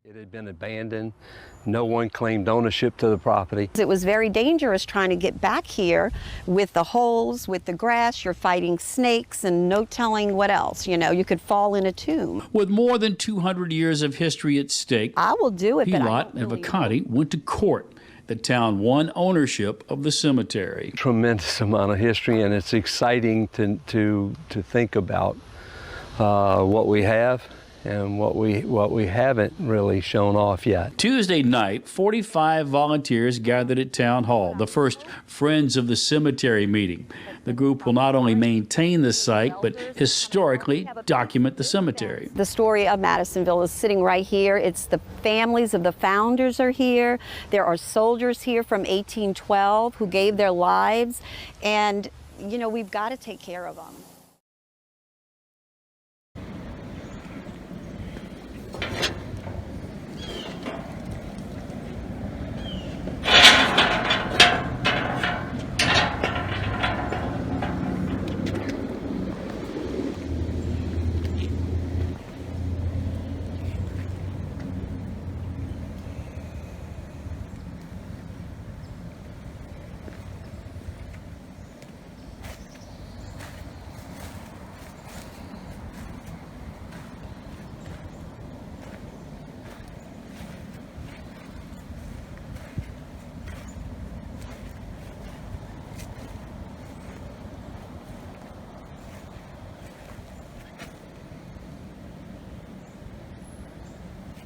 It had been abandoned. No one claimed ownership to the property. It was very dangerous trying to get back here with the holes, with the grass. You're fighting snakes and no telling what else. You know, you could fall in a tomb. With more than 200 years of history at stake, I will do it, but I Pilot don't and really Vacante went to court. The town won ownership of the cemetery. Tremendous amount of history, and it's exciting to think about what we have and what we haven't really shown off yet. Tuesday night, 45 volunteers gathered at Town Hall, the first Friends of the Cemetery meeting. The group will not only maintain the site, but historically document the cemetery. The story of Madisonville is sitting right here. It's the families of the founders are here. There are soldiers here from 1812 who gave their lives, and you know, we've got to take care of them.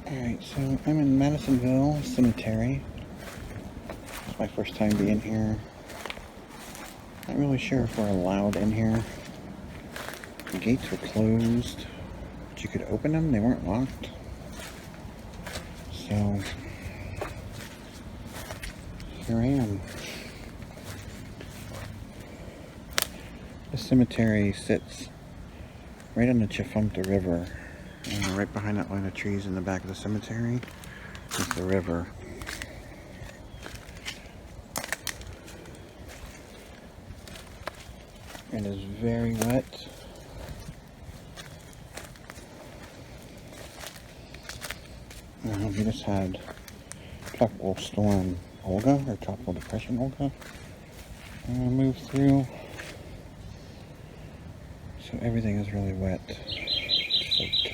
Alright, so I'm in Madisonville Cemetery. It's my first time being here. Not really sure if we're allowed in here. The gates were closed, but you could open them, they weren't locked. So, here I am. The cemetery sits right on the Vacante River. And right behind that line of trees in the back of the cemetery is the river. It is very wet. We just had Tropical Storm Olga, or Tropical Depression Olga, move through. So everything is really wet. Soaked.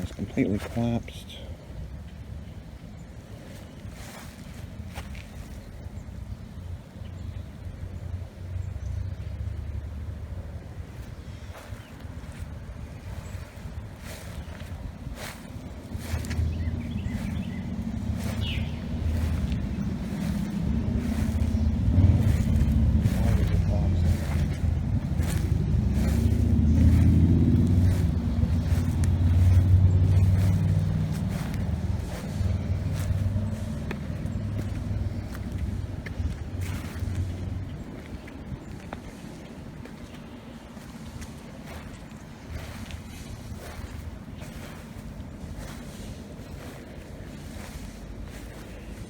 It's completely collapsed.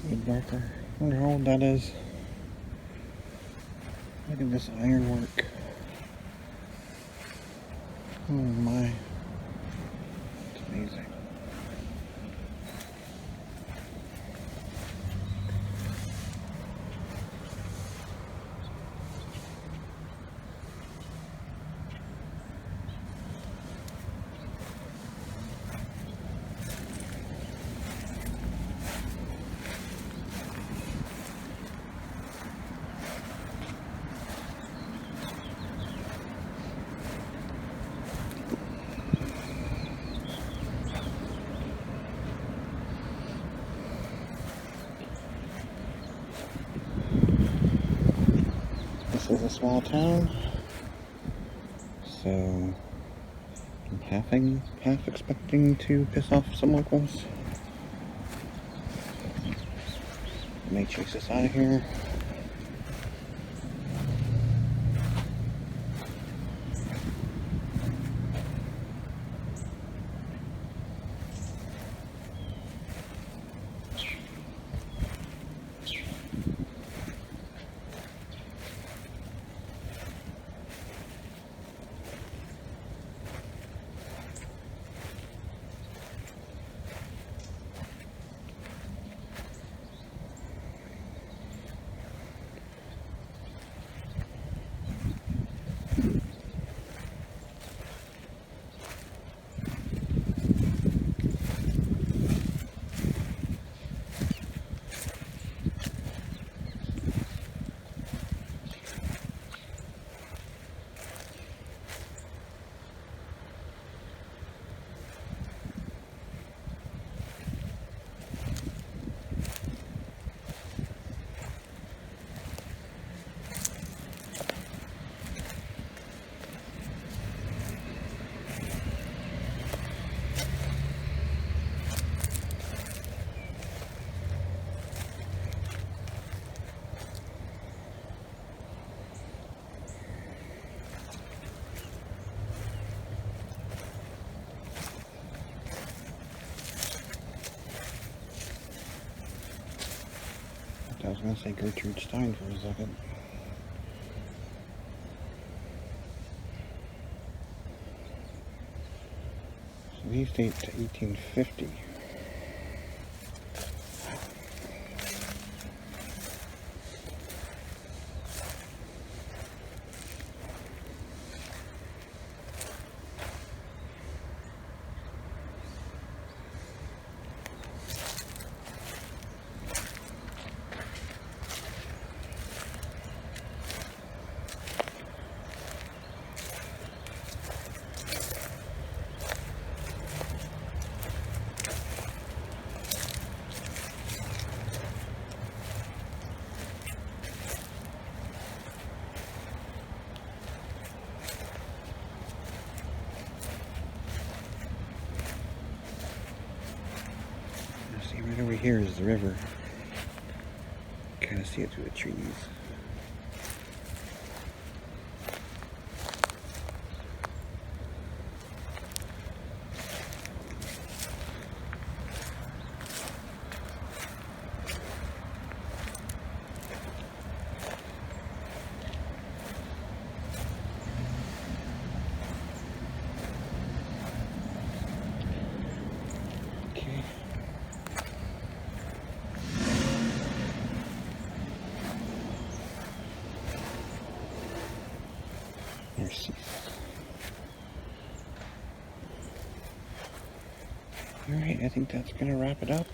Wood marker. I wonder how old that is. Look at this ironwork. Oh my. It's amazing. This is a small town, so I'm half expecting to piss off some locals. I may chase us out of here. I was going to say Gertrude Stein for a second. So these date to 1850. See, right over here is the river. Kind of see it through the trees. Okay. Alright, I think that's going to wrap it up.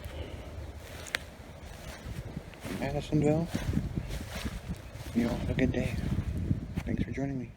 Madisonville. You all have a good day. Thanks for joining me.